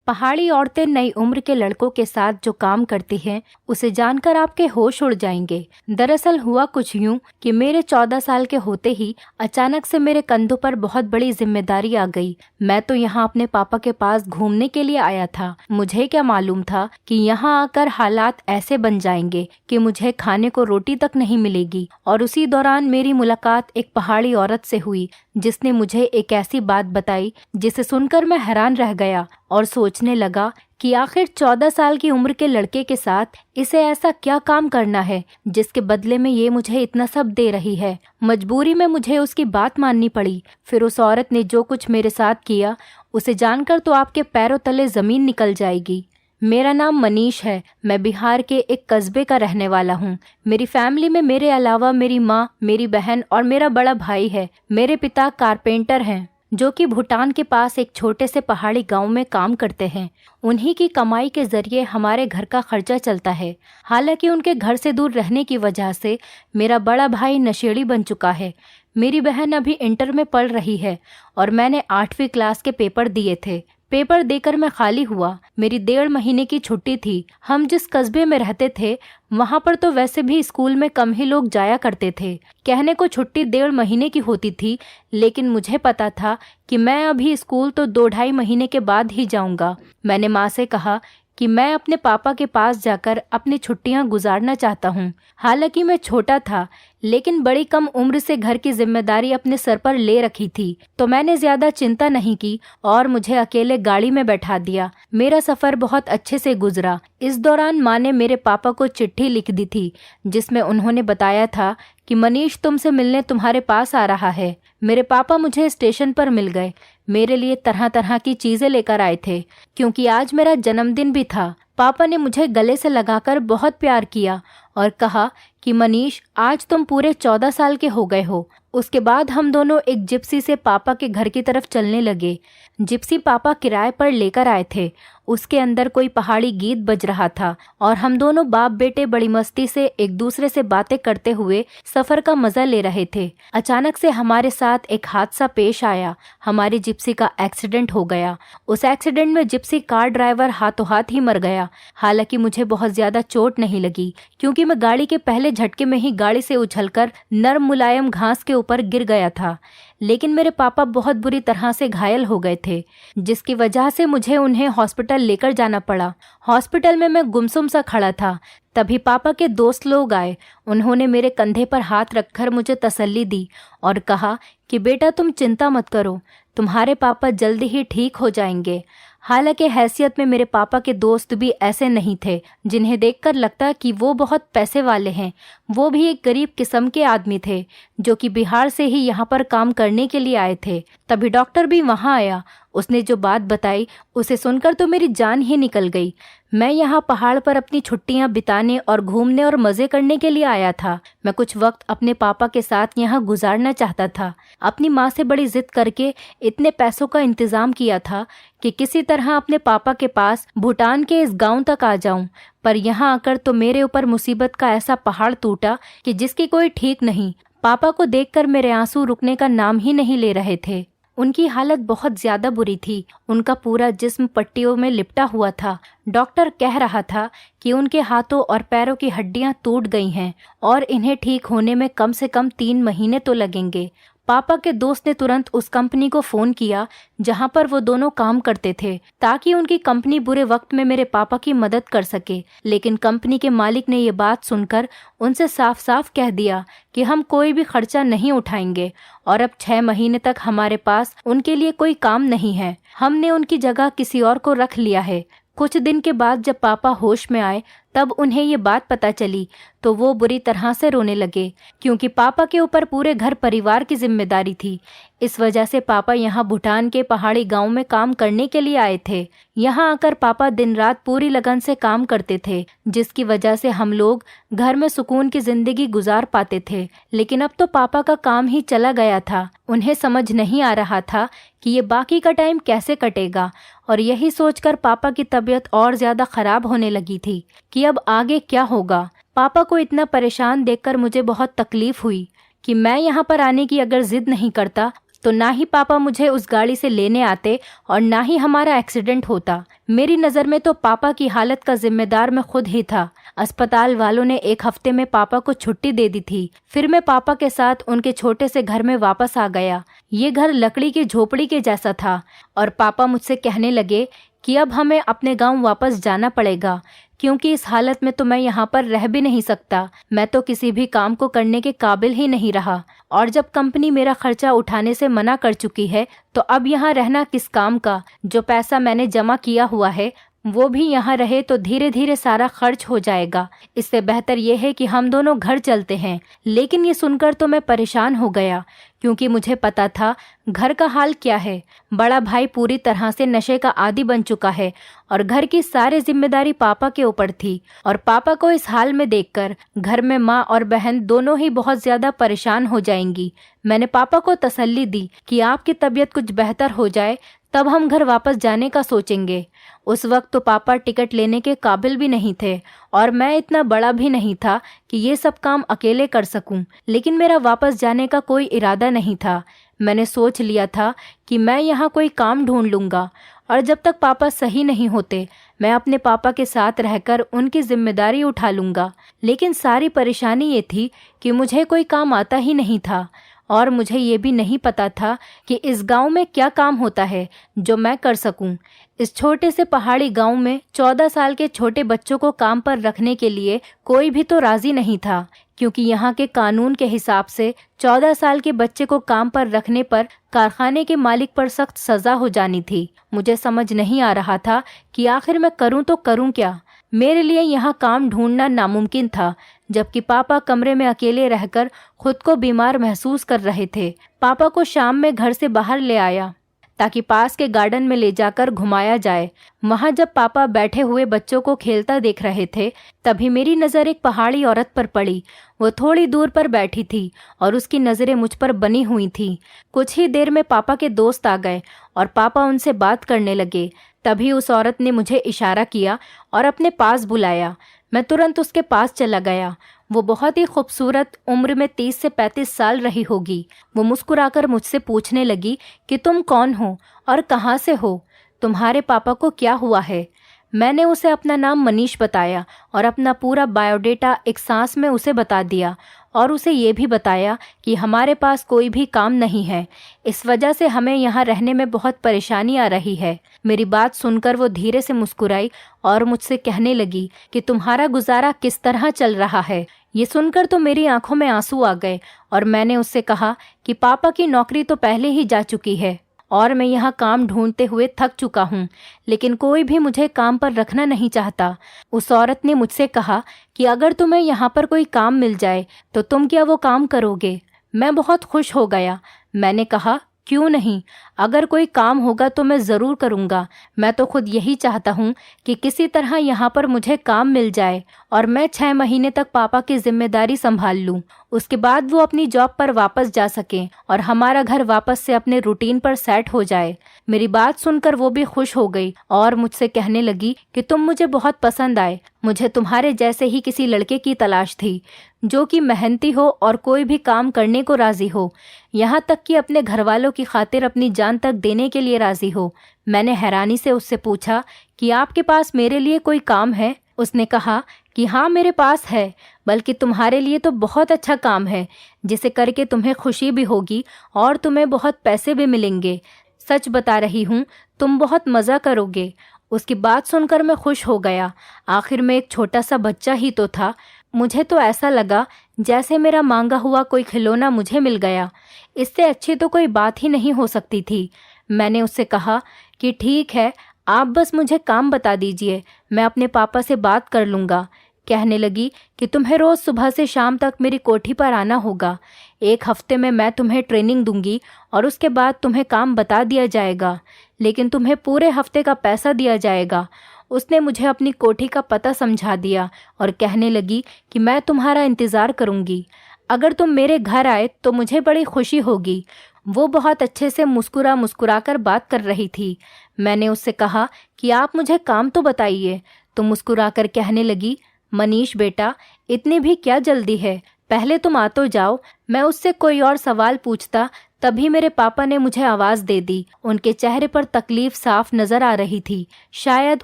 पहाड़ी औरतें नई उम्र के लड़कों के साथ जो काम करती हैं उसे जानकर आपके होश उड़ जाएंगे। दरअसल हुआ कुछ यूं कि मेरे 14 साल के होते ही अचानक से मेरे कंधों पर बहुत बड़ी जिम्मेदारी आ गई। मैं तो यहाँ अपने पापा के पास घूमने के लिए आया था। मुझे क्या मालूम था कि यहाँ आकर हालात ऐसे बन जाएंगे कि मुझे खाने को रोटी तक नहीं मिलेगी। और उसी दौरान मेरी मुलाकात एक पहाड़ी औरत से हुई जिसने मुझे एक ऐसी बात बताई जिसे सुनकर मैं हैरान रह गया और सोचने लगा कि आखिर 14 साल की उम्र के लड़के के साथ इसे ऐसा क्या काम करना है जिसके बदले में ये मुझे इतना सब दे रही है। मजबूरी में मुझे उसकी बात माननी पड़ी। फिर उस औरत ने जो कुछ मेरे साथ किया उसे जानकर तो आपके पैरों तले जमीन निकल जाएगी। मेरा नाम मनीष है। मैं बिहार के एक कस्बे का रहने वाला हूँ। मेरी फैमिली में मेरे अलावा मेरी माँ, मेरी बहन और मेरा बड़ा भाई है। मेरे पिता कारपेंटर हैं जो कि भूटान के पास एक छोटे से पहाड़ी गांव में काम करते हैं। उन्हीं की कमाई के जरिए हमारे घर का खर्चा चलता है। हालांकि उनके घर से दूर रहने की वजह से मेरा बड़ा भाई नशेड़ी बन चुका है। मेरी बहन अभी इंटर में पढ़ रही है और मैंने 8वीं क्लास के पेपर दिए थे। पेपर देकर मैं खाली हुआ। मेरी 1.5 महीने की छुट्टी थी। हम जिस कस्बे में रहते थे वहां पर तो वैसे भी स्कूल में कम ही लोग जाया करते थे। कहने को छुट्टी 1.5 महीने की होती थी, लेकिन मुझे पता था कि मैं अभी स्कूल तो 2-2.5 महीने के बाद ही जाऊंगा। मैंने माँ से कहा कि मैं अपने पापा के पास जाकर अपनी छुट्टियां गुजारना चाहता हूं। हालांकि मैं छोटा था, लेकिन बड़ी कम उम्र से घर की जिम्मेदारी अपने सर पर ले रखी थी, तो मैंने ज्यादा चिंता नहीं की और मुझे अकेले गाड़ी में बैठा दिया। मेरा सफर बहुत अच्छे से गुजरा। इस दौरान माँ ने मेरे पापा को चिट्ठी लिख दी थी जिसमें उन्होंने बताया था कि मनीष तुमसे मिलने तुम्हारे पास आ रहा है। मेरे पापा मुझे स्टेशन पर मिल गए। मेरे लिए तरह तरह की चीजें लेकर आए थे क्योंकि आज मेरा जन्मदिन भी था। पापा ने मुझे गले से लगाकर बहुत प्यार किया और कहा कि मनीष आज तुम पूरे 14 साल के हो गए हो। उसके बाद हम दोनों एक जिप्सी से पापा के घर की तरफ चलने लगे। जिप्सी पापा किराए पर लेकर आए थे। उसके अंदर कोई पहाड़ी गीत बज रहा था और हम दोनों बाप बेटे बड़ी मस्ती से एक दूसरे से बातें करते हुए सफर का मजा ले रहे थे। अचानक से हमारे साथ एक हादसा पेश आया। हमारी जिप्सी का एक्सीडेंट हो गया। उस एक्सीडेंट में जिप्सी कार ड्राइवर हाथों हाथ ही मर गया। हालांकि मुझे बहुत ज्यादा चोट नहीं लगी क्योंकि मैं गाड़ी के पहले झटके में ही गाड़ी से उछलकर नरम मुलायम घास के ऊपर गिर गया था। लेकिन मेरे पापा बहुत बुरी तरह से घायल हो गए थे, जिसकी वजह से मुझे उन्हें हॉस्पिटल लेकर जाना पड़ा। हॉस्पिटल में मैं गुमसुम सा खड़ा था। तभी पापा के दोस्त लोग आए। उन्होंने मेरे कंधे पर हाथ रखकर मुझे तसल्ली दी और कहा कि बेटा तुम चिंता मत करो, तुम्हारे पापा जल्दी ही ठीक हो जाएंगे। हालांकि हैसियत में मेरे पापा के दोस्त भी ऐसे नहीं थे जिन्हें देखकर लगता कि वो बहुत पैसे वाले हैं। वो भी एक गरीब किस्म के आदमी थे जो कि बिहार से ही यहाँ पर काम करने के लिए आए थे। तभी डॉक्टर भी वहाँ आया। उसने जो बात बताई उसे सुनकर तो मेरी जान ही निकल गई। मैं यहाँ पहाड़ पर अपनी छुट्टियाँ बिताने और घूमने और मज़े करने के लिए आया था। मैं कुछ वक्त अपने पापा के साथ यहाँ गुजारना चाहता था। अपनी माँ से बड़ी जिद करके इतने पैसों का इंतज़ाम किया था कि किसी तरह अपने पापा के पास भूटान के इस गांव तक आ जाऊं। पर यहाँ आकर तो मेरे ऊपर मुसीबत का ऐसा पहाड़ टूटा कि जिसकी कोई ठीक नहीं। पापा को देखकर मेरे आंसू रुकने का नाम ही नहीं ले रहे थे। उनकी हालत बहुत ज्यादा बुरी थी। उनका पूरा जिस्म पट्टियों में लिपटा हुआ था। डॉक्टर कह रहा था कि उनके हाथों और पैरों की हड्डियां टूट गई हैं और इन्हें ठीक होने में कम से कम 3 महीने तो लगेंगे। पापा के दोस्त ने तुरंत उस कंपनी को फोन किया जहां पर वो दोनों काम करते थे, ताकि उनकी कंपनी बुरे वक्त में मेरे पापा की मदद कर सके। लेकिन कंपनी के मालिक ने ये बात सुनकर उनसे साफ साफ कह दिया कि हम कोई भी खर्चा नहीं उठाएंगे और अब 6 महीने तक हमारे पास उनके लिए कोई काम नहीं है। हमने उनकी जगह किसी और को रख लिया है। कुछ दिन के बाद जब पापा होश में आए तब उन्हें ये बात पता चली तो वो बुरी तरह से रोने लगे क्योंकि पापा के ऊपर पूरे घर परिवार की जिम्मेदारी थी। इस वजह से पापा यहाँ भूटान के पहाड़ी गांव में काम करने के लिए आए थे। यहाँ आकर पापा दिन रात पूरी लगन से काम करते थे, जिसकी वजह से हम लोग घर में सुकून की जिंदगी गुजार पाते थे। लेकिन अब तो पापा का काम ही चला गया था। उन्हें समझ नहीं आ रहा था कि ये बाकी का टाइम कैसे कटेगा और यही सोचकर पापा की तबीयत और ज्यादा खराब होने लगी थी कि अब आगे क्या होगा। पापा को इतना परेशान देखकर मुझे बहुत तकलीफ हुई कि मैं यहाँ पर आने की अगर जिद नहीं करता तो ना ही पापा मुझे उस गाड़ी से लेने आते और ना ही हमारा एक्सीडेंट होता। मेरी नज़र में तो पापा की हालत का जिम्मेदार मैं खुद ही था। अस्पताल वालों ने 1 हफ्ते में पापा को छुट्टी दे दी थी। फिर मैं पापा के साथ उनके छोटे से घर में वापस आ गया। ये घर लकड़ी की झोपड़ी के जैसा था और पापा मुझसे कहने लगे कि अब हमें अपने गांव वापस जाना पड़ेगा, क्योंकि इस हालत में तो मैं यहाँ पर रह भी नहीं सकता। मैं तो किसी भी काम को करने के काबिल ही नहीं रहा, और जब कंपनी मेरा खर्चा उठाने से मना कर चुकी है तो अब यहाँ रहना किस काम का। जो पैसा मैंने जमा किया हुआ है वो भी यहाँ रहे तो धीरे धीरे सारा खर्च हो जाएगा। इससे बेहतर ये है कि हम दोनों घर चलते हैं। लेकिन ये सुनकर तो मैं परेशान हो गया, क्योंकि मुझे पता था घर का हाल क्या है। बड़ा भाई पूरी तरह से नशे का आदी बन चुका है और घर की सारी जिम्मेदारी पापा के ऊपर थी। और पापा को इस हाल में देखकर घर में माँ और बहन दोनों ही बहुत ज्यादा परेशान हो जाएंगी। मैंने पापा को तसल्ली दी कि आपकी तबीयत कुछ बेहतर हो जाए तब हम घर वापस जाने का सोचेंगे। उस वक्त तो पापा टिकट लेने के काबिल भी नहीं थे और मैं इतना बड़ा भी नहीं था कि ये सब काम अकेले कर सकूं। लेकिन मेरा वापस जाने का कोई इरादा नहीं था। मैंने सोच लिया था कि मैं यहाँ कोई काम ढूंढ लूँगा और जब तक पापा सही नहीं होते मैं अपने पापा के साथ रहकर उनकी जिम्मेदारी उठा लूँगा। लेकिन सारी परेशानी ये थी कि मुझे कोई काम आता ही नहीं था और मुझे ये भी नहीं पता था कि इस गांव में क्या काम होता है जो मैं कर सकूं। इस छोटे से पहाड़ी गांव में 14 साल के छोटे बच्चों को काम पर रखने के लिए कोई भी तो राजी नहीं था, क्योंकि यहाँ के कानून के हिसाब से 14 साल के बच्चे को काम पर रखने पर कारखाने के मालिक पर सख्त सजा हो जानी थी। मुझे समझ नहीं आ रहा था कि आखिर मैं करूं तो करूं क्या। मेरे लिए यहाँ काम ढूंढना नामुमकिन था, जबकि पापा कमरे में अकेले रहकर खुद को बीमार महसूस कर रहे थे। पापा को शाम में घर से बाहर ले आया ताकि पास के गार्डन में ले जाकर घुमाया जाए। वहां जब पापा बैठे हुए बच्चों को खेलता देख रहे थे तभी मेरी नज़र एक पहाड़ी औरत पर पड़ी। वो थोड़ी दूर पर बैठी थी और उसकी नज़रें मुझ पर बनी हुई थी। कुछ ही देर में पापा के दोस्त आ गए और पापा उनसे बात करने लगे। तभी उस औरत ने मुझे इशारा किया और अपने पास बुलाया। मैं तुरंत उसके पास चला गया। वो बहुत ही खूबसूरत, उम्र में 30 से 35 साल रही होगी। वो मुस्कुराकर मुझसे पूछने लगी कि तुम कौन हो और कहाँ से हो, तुम्हारे पापा को क्या हुआ है। मैंने उसे अपना नाम मनीष बताया और अपना पूरा बायोडेटा एक सांस में उसे बता दिया और उसे ये भी बताया कि हमारे पास कोई भी काम नहीं है, इस वजह से हमें यहाँ रहने में बहुत परेशानी आ रही है। मेरी बात सुनकर वो धीरे से मुस्कुराई और मुझसे कहने लगी कि तुम्हारा गुजारा किस तरह चल रहा है। ये सुनकर तो मेरी आंखों में आंसू आ गए और मैंने उससे कहा कि पापा की नौकरी तो पहले ही जा चुकी है और मैं यहाँ काम ढूंढते हुए थक चुका हूँ, लेकिन कोई भी मुझे काम पर रखना नहीं चाहता। उस औरत ने मुझसे कहा कि अगर तुम्हें यहाँ पर कोई काम मिल जाए तो तुम क्या वो काम करोगे। मैं बहुत खुश हो गया। मैंने कहा क्यों नहीं, अगर कोई काम होगा तो मैं ज़रूर करूँगा। मैं तो खुद यही चाहता हूँ कि किसी तरह यहाँ पर मुझे काम मिल जाए और मैं 6 महीने तक पापा की जिम्मेदारी संभाल लूँ। उसके बाद वो अपनी जॉब पर वापस जा सकें और हमारा घर वापस से अपने रूटीन पर सेट हो जाए। मेरी बात सुनकर वो भी खुश हो गई और मुझसे कहने लगी कि तुम मुझे बहुत पसंद आए। मुझे तुम्हारे जैसे ही किसी लड़के की तलाश थी जो कि मेहनती हो और कोई भी काम करने को राजी हो, यहाँ तक कि अपने घर वालों की खातिर अपनी जान तक देने के लिए राजी हो। मैंने हैरानी से उससे पूछा कि आपके पास मेरे लिए कोई काम है। उसने कहा कि हाँ मेरे पास है, बल्कि तुम्हारे लिए तो बहुत अच्छा काम है जिसे करके तुम्हें खुशी भी होगी और तुम्हें बहुत पैसे भी मिलेंगे। सच बता रही हूँ, तुम बहुत मज़ा करोगे। उसकी बात सुनकर मैं खुश हो गया। आखिर में एक छोटा सा बच्चा ही तो था। मुझे तो ऐसा लगा जैसे मेरा मांगा हुआ कोई खिलौना मुझे मिल गया। इससे अच्छी तो कोई बात ही नहीं हो सकती थी। मैंने उससे कहा कि ठीक है, आप बस मुझे काम बता दीजिए, मैं अपने पापा से बात कर लूँगा। कहने लगी कि तुम्हें रोज़ सुबह से शाम तक मेरी कोठी पर आना होगा। 1 हफ्ते में मैं तुम्हें ट्रेनिंग दूंगी और उसके बाद तुम्हें काम बता दिया जाएगा, लेकिन तुम्हें पूरे हफ्ते का पैसा दिया जाएगा। उसने मुझे अपनी कोठी का पता समझा दिया और कहने लगी कि मैं तुम्हारा इंतज़ार करूंगी। अगर तुम मेरे घर आए तो मुझे बड़ी खुशी होगी। वो बहुत अच्छे से मुस्कुरा कर बात कर रही थी। मैंने उससे कहा कि आप मुझे काम तो बताइए। तो मुस्कुरा कर कहने लगी, मनीष बेटा, इतनी भी क्या जल्दी है, पहले तुम आ तो जाओ। मैं उससे कोई और सवाल पूछता तभी मेरे पापा ने मुझे आवाज दे दी। उनके चेहरे पर तकलीफ साफ नजर आ रही थी, शायद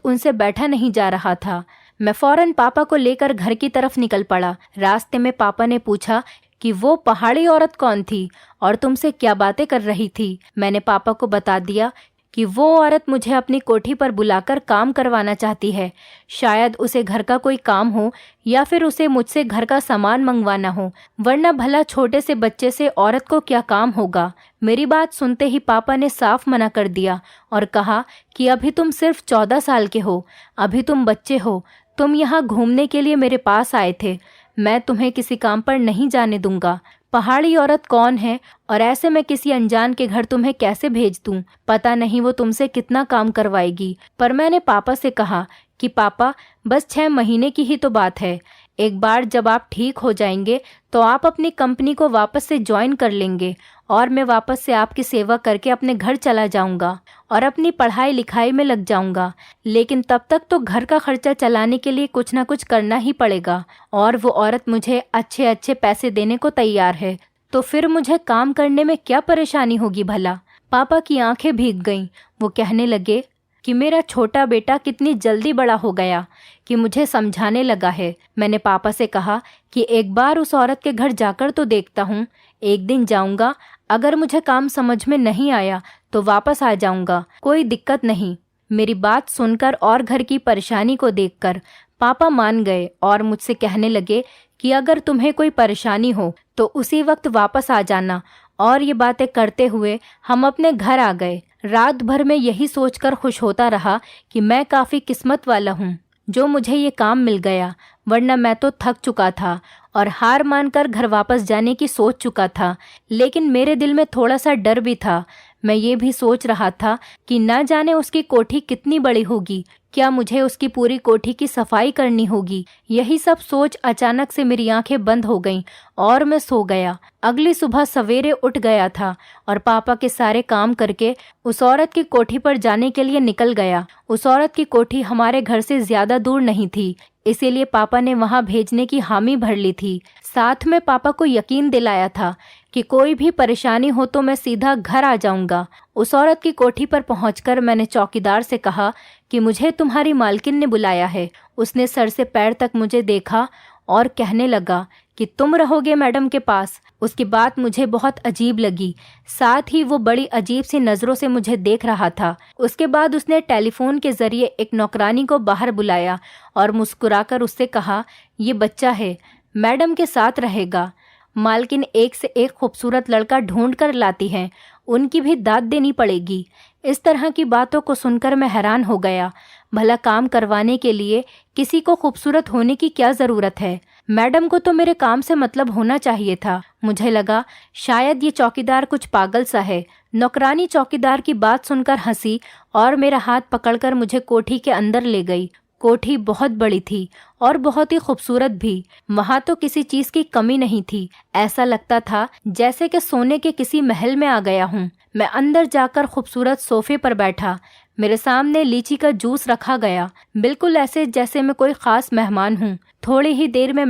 उनसे बैठा नहीं जा रहा था। मैं फौरन पापा को लेकर घर की तरफ निकल पड़ा। रास्ते में पापा ने पूछा कि वो पहाड़ी औरत कौन थी और तुमसे क्या बातें कर रही थी। मैंने पापा को बता दिया कि वो औरत मुझे अपनी कोठी पर बुलाकर काम करवाना चाहती है। शायद उसे घर का कोई काम हो या फिर उसे मुझसे घर का सामान मंगवाना हो, वरना भला छोटे से बच्चे से औरत को क्या काम होगा। मेरी बात सुनते ही पापा ने साफ मना कर दिया और कहा कि अभी तुम सिर्फ 14 साल के हो, अभी तुम बच्चे हो, तुम यहाँ घूमने के लिए मेरे पास आए थे, मैं तुम्हें किसी काम पर नहीं जाने दूंगा। पहाड़ी औरत कौन है और ऐसे में किसी अनजान के घर तुम्हें कैसे भेज दूं? पता नहीं वो तुमसे कितना काम करवाएगी। पर मैंने पापा से कहा कि पापा, बस 6 महीने की ही तो बात है। एक बार जब आप ठीक हो जाएंगे तो आप अपनी कंपनी को वापस से ज्वाइन कर लेंगे और मैं वापस से आपकी सेवा करके अपने घर चला जाऊंगा और अपनी पढ़ाई लिखाई में लग जाऊंगा। लेकिन तब तक तो घर का खर्चा चलाने के लिए कुछ ना कुछ करना ही पड़ेगा और वो औरत मुझे अच्छे अच्छे पैसे देने को तैयार है, तो फिर मुझे काम करने में क्या परेशानी होगी भला? पापा की आंखें भीग गईं। वो कहने लगे कि मेरा छोटा बेटा कितनी जल्दी बड़ा हो गया कि मुझे समझाने लगा है। मैंने पापा से कहा कि एक बार उस औरत के घर जाकर तो देखता हूँ। एक दिन जाऊंगा, अगर मुझे काम समझ में नहीं आया तो वापस आ जाऊंगा, कोई दिक्कत नहीं। मेरी बात सुनकर और घर की परेशानी को देखकर पापा मान गए और मुझसे कहने लगे कि अगर तुम्हें कोई परेशानी हो तो उसी वक्त वापस आ जाना। और ये बातें करते हुए हम अपने घर आ गए। रात भर में यही सोचकर खुश होता रहा कि मैं काफ़ी किस्मत वाला हूँ जो मुझे ये काम मिल गया, वरना मैं तो थक चुका था और हार मानकर घर वापस जाने की सोच चुका था। लेकिन मेरे दिल में थोड़ा सा डर भी था। मैं ये भी सोच रहा था कि ना जाने उसकी कोठी कितनी बड़ी होगी, क्या मुझे उसकी पूरी कोठी की सफाई करनी होगी। यही सब सोच अचानक से मेरी आंखें बंद हो गईं और मैं सो गया। अगली सुबह सवेरे उठ गया था और पापा के सारे काम करके उस औरत की कोठी पर जाने के लिए निकल गया। उस औरत की कोठी हमारे घर से ज्यादा दूर नहीं थी, इसीलिए पापा ने वहां भेजने की हामी भर ली थी। साथ में पापा को यकीन दिलाया था कि कोई भी परेशानी हो तो मैं सीधा घर आ जाऊंगा। उस औरत की कोठी पर पहुंचकर मैंने चौकीदार से कहा कि मुझे तुम्हारी मालकिन ने बुलाया है। उसने सर से पैर तक मुझे देखा और कहने लगा कि तुम रहोगे मैडम के पास। उसकी बात मुझे बहुत अजीब लगी, साथ ही वो बड़ी अजीब सी नज़रों से मुझे देख रहा था। उसके बाद उसने टेलीफोन के जरिए एक नौकरानी को बाहर बुलाया और मुस्कुराकर उससे कहा, ये बच्चा है, मैडम के साथ रहेगा। मालकिन एक से एक खूबसूरत लड़का ढूंढ कर लाती हैं, उनकी भी दाद देनी पड़ेगी। इस तरह की बातों को सुनकर मैं हैरान हो गया। भला काम करवाने के लिए किसी को खूबसूरत होने की क्या ज़रूरत है? मैडम को तो मेरे काम से मतलब होना चाहिए था। मुझे लगा शायद ये चौकीदार कुछ पागल सा है। नौकरानी चौकीदार की बात सुनकर हंसी और मेरा हाथ पकड़कर मुझे कोठी के अंदर ले गई। कोठी बहुत बड़ी थी और बहुत ही खूबसूरत भी। वहां तो किसी चीज की कमी नहीं थी। ऐसा लगता था जैसे कि सोने के किसी महल में आ गया हूँ। मैं अंदर जाकर खूबसूरत सोफे पर बैठा। मेरे सामने लीची का जूस रखा गया, बिल्कुल ऐसे जैसे मैं कोई खास मेहमान हूँ। थोड़ी ही देर में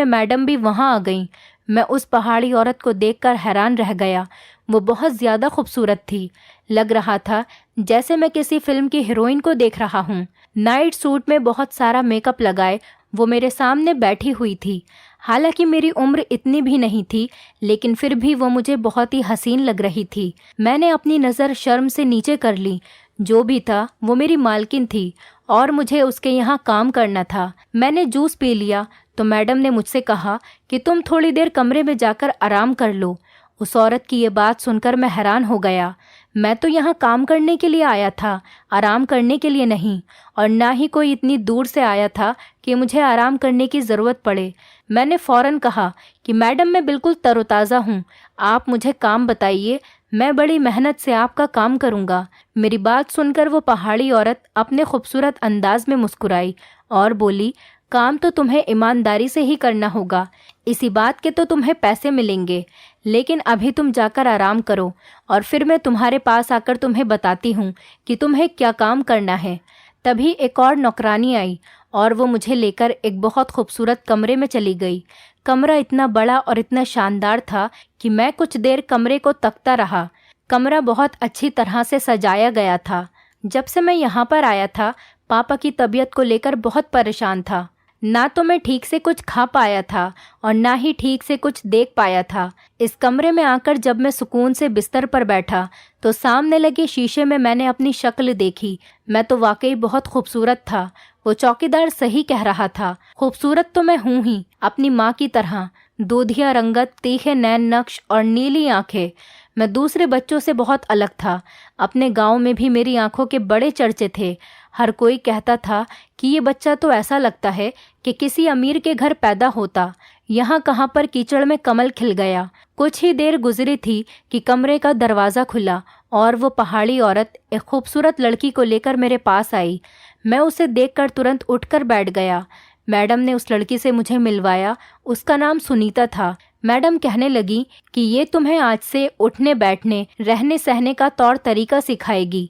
मैडम भी वहां आ गई। मैं उस पहाड़ी औरत को देखकर हैरान रह गया। वो बहुत ज्यादा खूबसूरत थी। लग रहा था जैसे मैं किसी फिल्म की हीरोइन को देख रहा हूँ। नाइट सूट में बहुत सारा मेकअप लगाए वो मेरे सामने बैठी हुई थी। हालांकि मेरी उम्र इतनी भी नहीं थी, लेकिन फिर भी वो मुझे बहुत ही हसीन लग रही थी। मैंने अपनी नज़र शर्म से नीचे कर ली। जो भी था वो मेरी मालकिन थी और मुझे उसके यहाँ काम करना था। मैंने जूस पी लिया तो मैडम ने मुझसे कहा कि तुम थोड़ी देर कमरे में जाकर आराम कर लो। उस औरत की ये बात सुनकर मैं हैरान हो गया। मैं तो यहाँ काम करने के लिए आया था, आराम करने के लिए नहीं, और ना ही कोई इतनी दूर से आया था कि मुझे आराम करने की ज़रूरत पड़े। मैंने फ़ौरन कहा कि मैडम मैं बिल्कुल तरोताज़ा हूँ, आप मुझे काम बताइए, मैं बड़ी मेहनत से आपका काम करूँगा। मेरी बात सुनकर वो पहाड़ी औरत अपने खूबसूरत अंदाज में मुस्कुराई और बोली, काम तो तुम्हें ईमानदारी से ही करना होगा, इसी बात के तो तुम्हें पैसे मिलेंगे। लेकिन अभी तुम जाकर आराम करो और फिर मैं तुम्हारे पास आकर तुम्हें बताती हूँ कि तुम्हें क्या काम करना है। तभी एक और नौकरानी आई और वो मुझे लेकर एक बहुत खूबसूरत कमरे में चली गई। कमरा इतना बड़ा और इतना शानदार था कि मैं कुछ देर कमरे को तकता रहा। कमरा बहुत अच्छी तरह से सजाया गया था। जब से मैं यहाँ पर आया था, पापा की तबीयत को लेकर बहुत परेशान था। ना तो मैं ठीक से कुछ खा पाया था और ना ही ठीक से कुछ देख पाया था। इस कमरे में आकर जब मैं सुकून से बिस्तर पर बैठा तो सामने लगे शीशे में मैंने अपनी शक्ल देखी। मैं तो वाकई बहुत खूबसूरत था। वो चौकीदार सही कह रहा था, खूबसूरत तो मैं हूँ ही, अपनी माँ की तरह। दूधिया रंगत, तीखे नैन नक्श और नीली आंखें। मैं दूसरे बच्चों से बहुत अलग था। अपने गांव में भी मेरी आंखों के बड़े चर्चे थे। हर कोई कहता था कि ये बच्चा तो ऐसा लगता है कि किसी अमीर के घर पैदा होता। यहाँ कहाँ पर कीचड़ में कमल खिल गया। कुछ ही देर गुजरी थी कि कमरे का दरवाज़ा खुला और वो पहाड़ी औरत एक खूबसूरत लड़की को लेकर मेरे पास आई। मैं उसे देखकर तुरंत उठकर बैठ गया। मैडम ने उस लड़की से मुझे मिलवाया। उसका नाम सुनीता था। मैडम कहने लगी कि ये तुम्हें आज से उठने बैठने, रहने सहने का तौर तरीका सिखाएगी,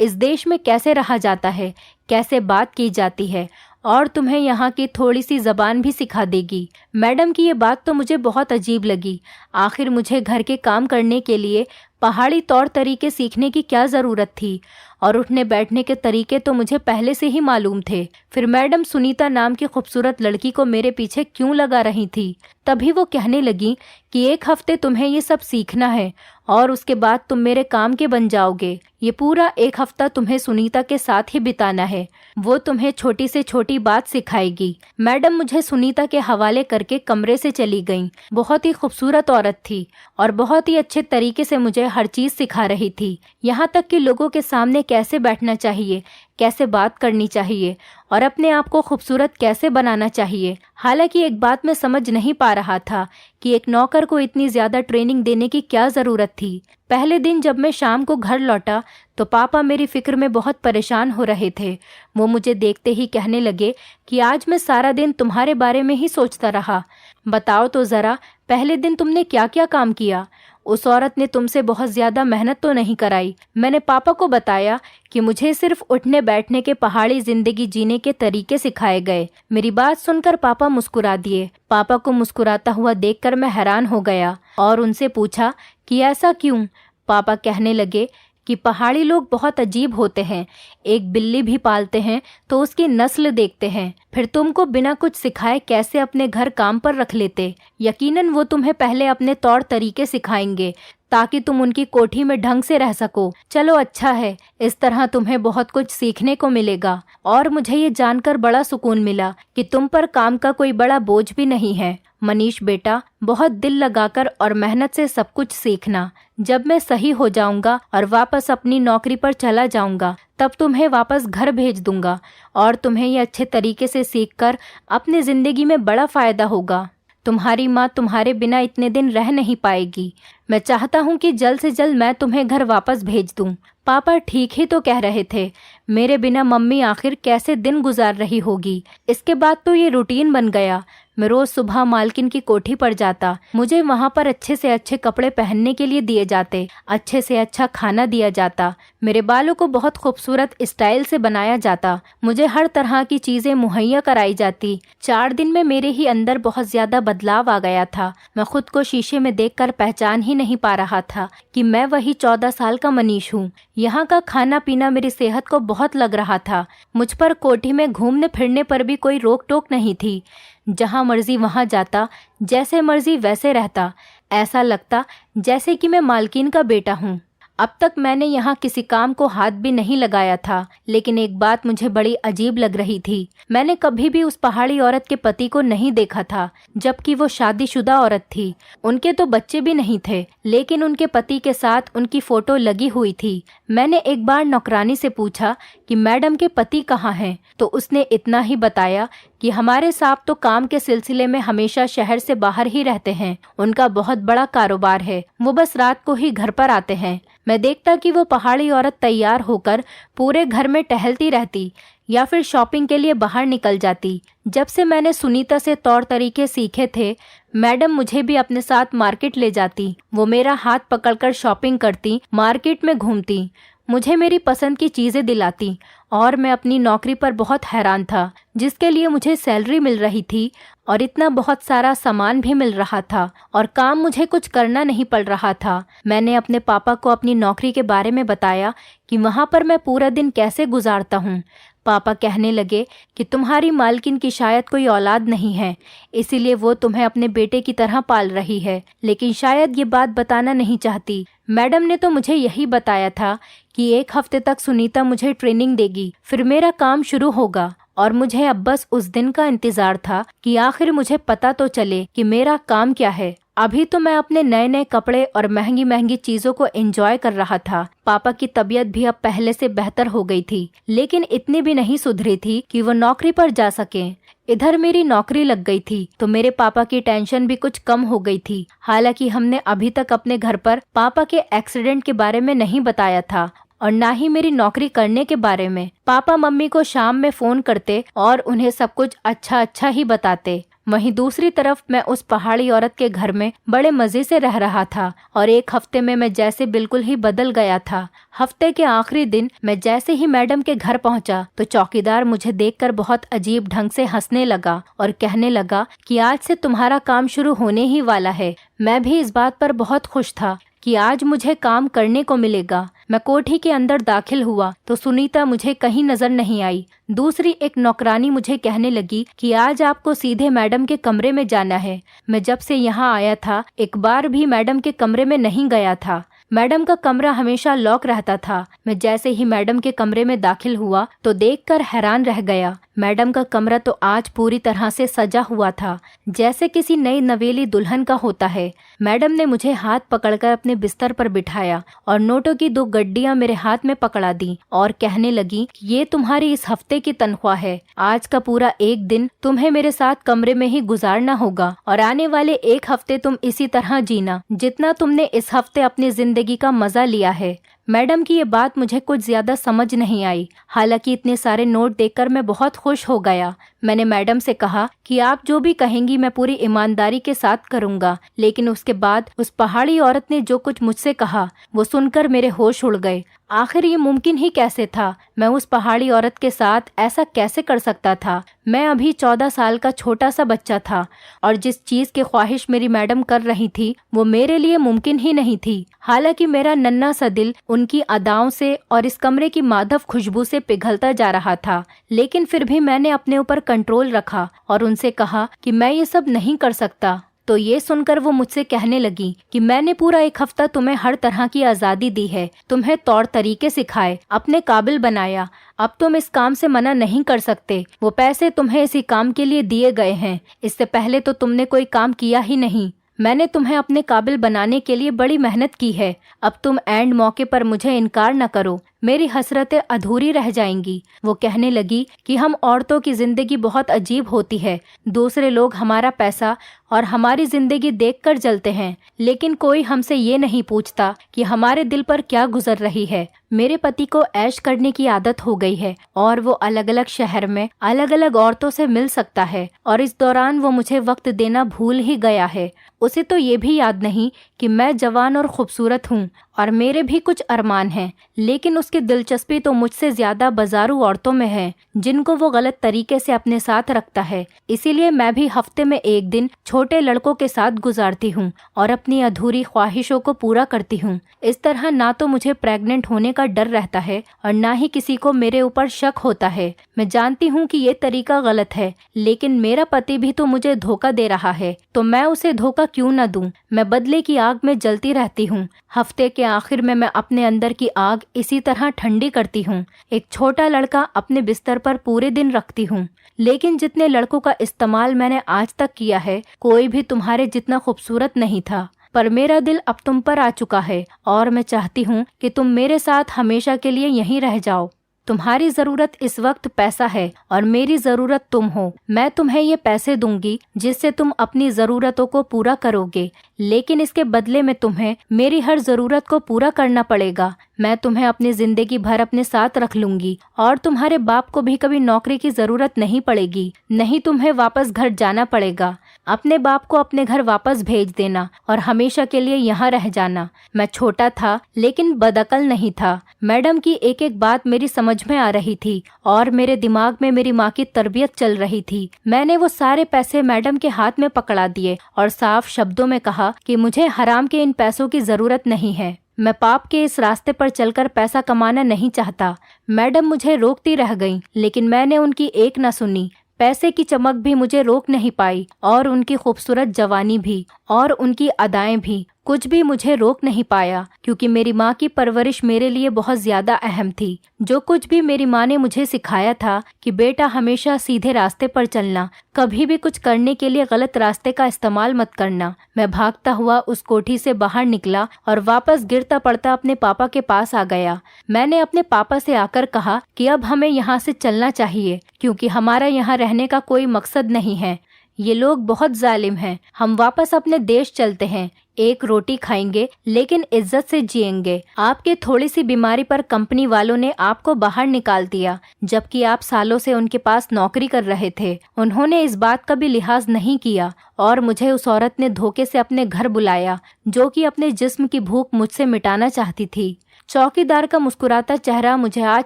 इस देश में कैसे रहा जाता है, कैसे बात की जाती है, और तुम्हें यहाँ की थोड़ी सी ज़बान भी सिखा देगी। मैडम की ये बात तो मुझे बहुत अजीब लगी। आखिर मुझे घर के काम करने के लिए पहाड़ी तौर तरीके सीखने की क्या ज़रूरत थी, और उठने बैठने के तरीके तो मुझे पहले से ही मालूम थे। फिर मैडम सुनीता नाम की खूबसूरत लड़की को मेरे पीछे क्यों लगा रही थी। तभी वो कहने लगी कि 1 हफ्ते तुम्हें ये सब सीखना है और उसके बाद तुम मेरे काम के बन जाओगे। ये पूरा 1 हफ्ता तुम्हें सुनीता के साथ ही बिताना है। वो तुम्हें छोटी से छोटी बात सिखाएगी। मैडम मुझे सुनीता के हवाले करके कमरे से चली गईं। बहुत ही खूबसूरत औरत थी और बहुत ही अच्छे तरीके से मुझे हर चीज़ सिखा रही थी। यहाँ तक कि लोगों के सामने कैसे बैठना चाहिए, कैसे बात करनी चाहिए और अपने आप को खूबसूरत कैसे बनाना चाहिए। हालांकि एक बात मैं समझ नहीं पा रहा था कि एक नौकर को इतनी ज़्यादा ट्रेनिंग देने की क्या ज़रूरत थी। पहले दिन जब मैं शाम को घर लौटा तो पापा मेरी फिक्र में बहुत परेशान हो रहे थे। वो मुझे देखते ही कहने लगे कि आज मैं सारा दिन तुम्हारे बारे में ही सोचता रहा। बताओ तो ज़रा, पहले दिन तुमने क्या क्या काम किया। उस औरत ने तुमसे बहुत ज़्यादा मेहनत तो नहीं कराई। मैंने पापा को बताया कि मुझे सिर्फ उठने बैठने के पहाड़ी ज़िंदगी जीने के तरीके सिखाए गए। मेरी बात सुनकर पापा मुस्कुरा दिए। पापा को मुस्कुराता हुआ देखकर मैं हैरान हो गया और उनसे पूछा कि ऐसा क्यों। पापा कहने लगे कि पहाड़ी लोग बहुत अजीब होते हैं। एक बिल्ली भी पालते हैं तो उसकी नस्ल देखते हैं, फिर तुमको बिना कुछ सिखाए कैसे अपने घर काम पर रख लेते। यकीनन वो तुम्हें पहले अपने तौर तरीके सिखाएंगे ताकि तुम उनकी कोठी में ढंग से रह सको। चलो अच्छा है, इस तरह तुम्हें बहुत कुछ सीखने को मिलेगा और मुझे ये जानकर बड़ा सुकून मिला कि तुम पर काम का कोई बड़ा बोझ भी नहीं है। मनीष बेटा, बहुत दिल लगाकर और मेहनत से सब कुछ सीखना। जब मैं सही हो जाऊंगा और वापस अपनी नौकरी पर चला जाऊंगा तब तुम्हें वापस घर भेज दूंगा और तुम्हें ये अच्छे तरीके से सीखकर अपनी ज़िंदगी में बड़ा फ़ायदा होगा। तुम्हारी माँ तुम्हारे बिना इतने दिन रह नहीं पाएगी। मैं चाहता हूँ कि जल्द से जल्द मैं तुम्हें घर वापस भेज दूँ। पापा ठीक ही तो कह रहे थे। मेरे बिना मम्मी आखिर कैसे दिन गुजार रही होगी। इसके बाद तो ये रूटीन बन गया। मैं रोज सुबह मालकिन की कोठी पर जाता। मुझे वहाँ पर अच्छे से अच्छे कपड़े पहनने के लिए दिए जाते, अच्छे से अच्छा खाना दिया जाता, मेरे बालों को बहुत खूबसूरत स्टाइल से बनाया जाता, मुझे हर तरह की चीज़ें मुहैया कराई जाती। 4 दिन में मेरे ही अंदर बहुत ज़्यादा बदलाव आ गया था। मैं खुद को शीशे में देखकर पहचान ही नहीं पा रहा था कि मैं वही 14 साल का मनीष हूँ। यहाँ का खाना पीना मेरी सेहत को बहुत लग रहा था। मुझ पर कोठी में घूमने फिरने पर भी कोई रोक टोक नहीं थी। जहाँ मर्जी वहाँ जाता, जैसे मर्जी वैसे रहता। ऐसा लगता जैसे कि मैं मालकिन का बेटा हूँ। अब तक मैंने यहाँ किसी काम को हाथ भी नहीं लगाया था, लेकिन एक बात मुझे बड़ी अजीब लग रही थी। मैंने कभी भी उस पहाड़ी औरत के पति को नहीं देखा था, जबकि वो शादीशुदा औरत थी। उनके तो बच्चे भी नहीं थे, लेकिन उनके पति के साथ उनकी फोटो लगी हुई थी। मैंने एक बार नौकरानी से पूछा कि मैडम के पति कहाँ हैं, तो उसने इतना ही बताया कि हमारे साहब तो काम के सिलसिले में हमेशा शहर से बाहर ही रहते हैं। उनका बहुत बड़ा कारोबार है, वो बस रात को ही घर पर आते हैं। मैं देखता कि वो पहाड़ी औरत तैयार होकर पूरे घर में टहलती रहती या फिर शॉपिंग के लिए बाहर निकल जाती। जब से मैंने सुनीता से तौर तरीके सीखे थे, मैडम मुझे भी अपने साथ मार्केट ले जाती। वो मेरा हाथ पकड़कर शॉपिंग करती, मार्केट में घूमती, मुझे मेरी पसंद की चीज़ें दिलाती और मैं अपनी नौकरी पर बहुत हैरान था, जिसके लिए मुझे सैलरी मिल रही थी और इतना बहुत सारा सामान भी मिल रहा था और काम मुझे कुछ करना नहीं पड़ रहा था। मैंने अपने पापा को अपनी नौकरी के बारे में बताया कि वहाँ पर मैं पूरा दिन कैसे गुजारता हूँ। पापा कहने लगे कि तुम्हारी मालकिन की शायद कोई औलाद नहीं है, इसीलिए वो तुम्हें अपने बेटे की तरह पाल रही है, लेकिन शायद ये बात बताना नहीं चाहती। मैडम ने तो मुझे यही बताया था कि 1 हफ्ते तक सुनीता मुझे ट्रेनिंग देगी, फिर मेरा काम शुरू होगा और मुझे अब बस उस दिन का इंतजार था कि आखिर मुझे पता तो चले कि मेरा काम क्या है। अभी तो मैं अपने नए नए कपड़े और महंगी महंगी चीजों को एंजॉय कर रहा था। पापा की तबीयत भी अब पहले से बेहतर हो गई थी, लेकिन इतनी भी नहीं सुधरी थी कि वो नौकरी पर जा सके। इधर मेरी नौकरी लग गई थी तो मेरे पापा की टेंशन भी कुछ कम हो गई थी। हालांकि हमने अभी तक अपने घर पर पापा के एक्सीडेंट के बारे में नहीं बताया था और ना ही मेरी नौकरी करने के बारे में। पापा मम्मी को शाम में फोन करते और उन्हें सब कुछ अच्छा अच्छा ही बताते। वहीं दूसरी तरफ मैं उस पहाड़ी औरत के घर में बड़े मजे से रह रहा था और 1 हफ्ते में मैं जैसे बिल्कुल ही बदल गया था। हफ्ते के आखिरी दिन मैं जैसे ही मैडम के घर पहुंचा तो चौकीदार मुझे देखकर बहुत अजीब ढंग से हंसने लगा और कहने लगा कि आज से तुम्हारा काम शुरू होने ही वाला है। मैं भी इस बात पर बहुत खुश था कि आज मुझे काम करने को मिलेगा। मैं कोठी के अंदर दाखिल हुआ तो सुनीता मुझे कहीं नजर नहीं आई। दूसरी एक नौकरानी मुझे कहने लगी कि आज आपको सीधे मैडम के कमरे में जाना है। मैं जब से यहाँ आया था एक बार भी मैडम के कमरे में नहीं गया था। मैडम का कमरा हमेशा लॉक रहता था। मैं जैसे ही मैडम के कमरे में दाखिल हुआ तो देखकर हैरान रह गया। मैडम का कमरा तो आज पूरी तरह से सजा हुआ था, जैसे किसी नई नवेली दुल्हन का होता है। मैडम ने मुझे हाथ पकड़कर अपने बिस्तर पर बिठाया और नोटों की 2 गड्डियां मेरे हाथ में पकड़ा दी और कहने लगी कि ये तुम्हारी इस हफ्ते की तनख्वाह है। आज का पूरा 1 दिन तुम्हें मेरे साथ कमरे में ही गुजारना होगा और आने वाले 1 हफ्ते तुम इसी तरह जीना जितना तुमने इस हफ्ते अपनी जिंदगी का मजा लिया है। मैडम की ये बात मुझे कुछ ज्यादा समझ नहीं आई। हालांकि इतने सारे नोट देखकर मैं बहुत खुश हो गया। मैंने मैडम से कहा कि आप जो भी कहेंगी मैं पूरी ईमानदारी के साथ करूंगा। लेकिन उसके बाद उस पहाड़ी औरत ने जो कुछ मुझसे कहा वो सुनकर मेरे होश उड़ गए। आखिर ये मुमकिन ही कैसे था? मैं उस पहाड़ी औरत के साथ ऐसा कैसे कर सकता था? मैं अभी 14 साल का छोटा सा बच्चा था और जिस चीज की ख्वाहिश मेरी मैडम कर रही थी वो मेरे लिए मुमकिन ही नहीं थी। हालांकि मेरा नन्हा सा दिल उनकी अदाओं से और इस कमरे की मादक खुशबू से पिघलता जा रहा था, लेकिन फिर भी मैंने अपने ऊपर कंट्रोल रखा और उनसे कहा कि मैं ये सब नहीं कर सकता। तो ये सुनकर वो मुझसे कहने लगी कि मैंने पूरा 1 हफ्ता तुम्हें हर तरह की आजादी दी है, तुम्हें तौर तरीके सिखाए, अपने काबिल बनाया। अब तुम इस काम से मना नहीं कर सकते। वो पैसे तुम्हें इसी काम के लिए दिए गए हैं। इससे पहले तो तुमने कोई काम किया ही नहीं। मैंने तुम्हें अपने काबिल बनाने के लिए बड़ी मेहनत की है। अब तुम एंड मौके पर मुझे इनकार न करो, मेरी हसरतें अधूरी रह जाएंगी। वो कहने लगी कि हम औरतों की जिंदगी बहुत अजीब होती है। दूसरे लोग हमारा पैसा और हमारी जिंदगी देखकर जलते हैं, लेकिन कोई हमसे ये नहीं पूछता कि हमारे दिल पर क्या गुजर रही है। मेरे पति को ऐश करने की आदत हो गई है और वो अलग अलग शहर में अलग अलग औरतों से मिल सकता है और इस दौरान वो मुझे वक्त देना भूल ही गया है। उसे तो ये भी याद नहीं कि मैं जवान और खूबसूरत हूँ और मेरे भी कुछ अरमान हैं, लेकिन उसकी दिलचस्पी तो मुझसे ज्यादा बाजारू औरतों में है जिनको वो गलत तरीके से अपने साथ रखता है। इसीलिए मैं भी हफ्ते में 1 दिन छोटे लड़कों के साथ गुजारती हूँ और अपनी अधूरी ख्वाहिशों को पूरा करती हूँ। इस तरह ना तो मुझे प्रेग्नेंट होने का डर रहता है और ना ही किसी को मेरे ऊपर शक होता है। मैं जानती हूँ कि ये तरीका गलत है, लेकिन मेरा पति भी तो मुझे धोखा दे रहा है, तो मैं उसे धोखा क्यों न दूं? मैं बदले की आग में जलती रहती हूँ। हफ्ते के आखिर में मैं अपने अंदर की आग इसी तरह ठंडी करती हूँ। एक छोटा लड़का अपने बिस्तर पर पूरे दिन रखती हूँ, लेकिन जितने लड़कों का इस्तेमाल मैंने आज तक किया है कोई भी तुम्हारे जितना खूबसूरत नहीं था। पर मेरा दिल अब तुम पर आ चुका है और मैं चाहती हूँ कि तुम मेरे साथ हमेशा के लिए यहीं रह जाओ। तुम्हारी जरूरत इस वक्त पैसा है और मेरी जरूरत तुम हो। मैं तुम्हें ये पैसे दूंगी जिससे तुम अपनी जरूरतों को पूरा करोगे, लेकिन इसके बदले में तुम्हें मेरी हर जरूरत को पूरा करना पड़ेगा। मैं तुम्हें अपनी जिंदगी भर अपने साथ रख लूंगी और तुम्हारे बाप को भी कभी नौकरी की जरूरत नहीं पड़ेगी। नहीं तुम्हें वापस घर जाना पड़ेगा। अपने बाप को अपने घर वापस भेज देना और हमेशा के लिए यहाँ रह जाना। मैं छोटा था लेकिन बदअकल नहीं था। मैडम की एक एक बात मेरी समझ समझ में आ रही थी और मेरे दिमाग में मेरी माँ की तरबियत चल रही थी। मैंने वो सारे पैसे मैडम के हाथ में पकड़ा दिए और साफ शब्दों में कहा कि मुझे हराम के इन पैसों की जरूरत नहीं है। मैं पाप के इस रास्ते पर चलकर पैसा कमाना नहीं चाहता। मैडम मुझे रोकती रह गईं, लेकिन मैंने उनकी एक न सुनी। पैसे की चमक भी मुझे रोक नहीं पाई और उनकी खूबसूरत जवानी भी और उनकी अदाएं भी, कुछ भी मुझे रोक नहीं पाया, क्योंकि मेरी माँ की परवरिश मेरे लिए बहुत ज्यादा अहम थी। जो कुछ भी मेरी माँ ने मुझे सिखाया था कि बेटा हमेशा सीधे रास्ते पर चलना, कभी भी कुछ करने के लिए गलत रास्ते का इस्तेमाल मत करना। मैं भागता हुआ उस कोठी से बाहर निकला और वापस गिरता पड़ता अपने पापा के पास आ गया। मैंने अपने पापा से आकर कहा कि अब हमें यहाँ से चलना चाहिए, क्योंकि हमारा यहाँ रहने का कोई मकसद नहीं है। ये लोग बहुत जालिम हैं। हम वापस अपने देश चलते हैं, एक रोटी खाएंगे लेकिन इज्जत से जिएंगे। आपके थोड़ी सी बीमारी पर कंपनी वालों ने आपको बाहर निकाल दिया, जबकि आप सालों से उनके पास नौकरी कर रहे थे। उन्होंने इस बात का भी लिहाज नहीं किया और मुझे उस औरत ने धोखे से अपने घर बुलाया, जो कि अपने जिस्म की भूख मुझसे मिटाना चाहती थी। चौकीदार का मुस्कुराता चेहरा मुझे आज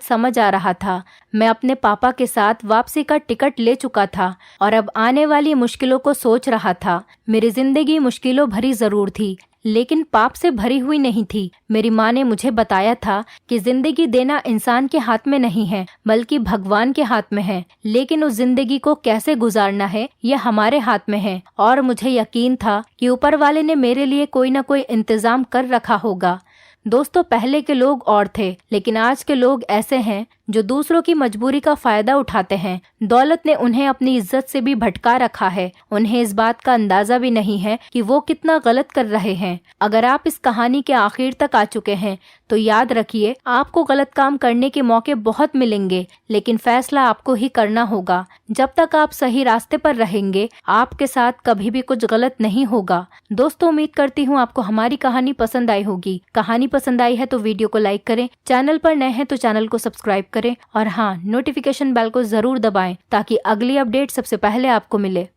समझ आ रहा था। मैं अपने पापा के साथ वापसी का टिकट ले चुका था और अब आने वाली मुश्किलों को सोच रहा था। मेरी जिंदगी मुश्किलों भरी जरूर थी, लेकिन पाप से भरी हुई नहीं थी। मेरी माँ ने मुझे बताया था कि जिंदगी देना इंसान के हाथ में नहीं है, बल्कि भगवान के हाथ में है, लेकिन उस जिंदगी को कैसे गुजारना है यह हमारे हाथ में है। और मुझे यकीन था कि ऊपर वाले ने मेरे लिए कोई न कोई इंतजाम कर रखा होगा। दोस्तों, पहले के लोग और थे, लेकिन आज के लोग ऐसे हैं जो दूसरों की मजबूरी का फायदा उठाते हैं। दौलत ने उन्हें अपनी इज्जत से भी भटका रखा है। उन्हें इस बात का अंदाजा भी नहीं है कि वो कितना गलत कर रहे हैं। अगर आप इस कहानी के आखिर तक आ चुके हैं तो याद रखिए, आपको गलत काम करने के मौके बहुत मिलेंगे, लेकिन फैसला आपको ही करना होगा। जब तक आप सही रास्ते पर रहेंगे, आपके साथ कभी भी कुछ गलत नहीं होगा। दोस्तों, उम्मीद करती हूँ आपको हमारी कहानी पसंद आई होगी। कहानी पसंद आई है तो वीडियो को लाइक करें, चैनल पर नए हैं तो चैनल को सब्सक्राइब करें और हाँ, नोटिफिकेशन बेल को जरूर दबाएं ताकि अगली अपडेट सबसे पहले आपको मिले।